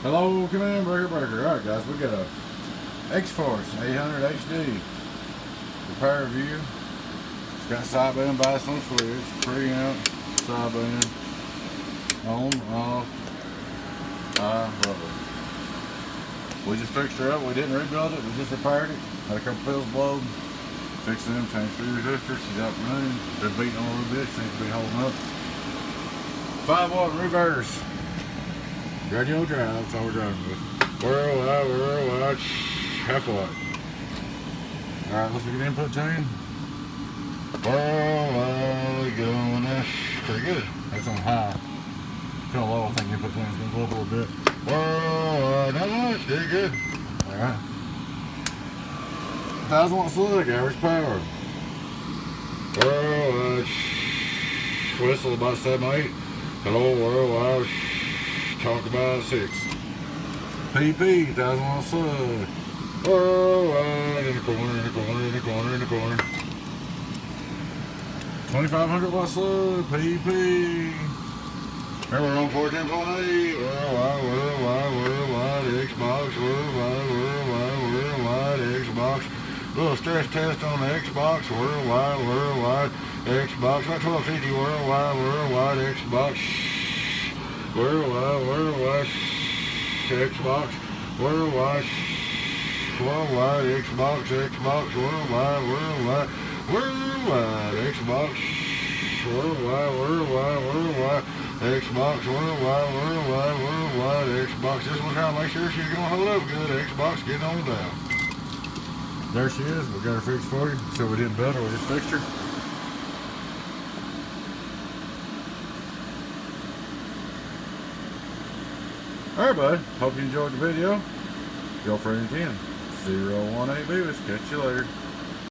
Hello, come in, breaker. Alright guys, we got a X-Force 800 HD repair review. It's got sideband bias on switch, preamp, sideband, on, off, rubber. We just fixed her up. We didn't rebuild it, we just repaired it. Had a couple pills blown, fixed them, changed the resistor. She's up and running. Been beating on a little bit, seems to be holding up. 5-watt reverse. Radio drive, that's all we're driving with. Worldwide, half watt. Alright, let's get input chain. Worldwide, going that's pretty good. That's on high. Kind of low, I think input chain's gonna go up a little bit. Worldwide, not much, very good. Alright. 1,000-watt slug, average power. Worldwide, whistle about 7 or 8. Hello, worldwide. Talk about 6. PP, 1,000-watt slug. Worldwide, in the corner. 2,500-watt slug, PP. Remember, we're on 14.8. Worldwide, Xbox. Worldwide, Xbox. Little stress test on the Xbox. Worldwide, Xbox. About 1250. Worldwide, Xbox. Worldwide, Xbox, worldwide, Xbox, worldwide, Xbox, worldwide, Xbox, worldwide, Xbox. This one trying to make sure she's gonna hold up good. Xbox, get on down. There she is. We got her fixed for you. So we didn't build her, we just fixed her. Alright bud, hope you enjoyed the video. Your friend again, 018 Beavis. Catch you later.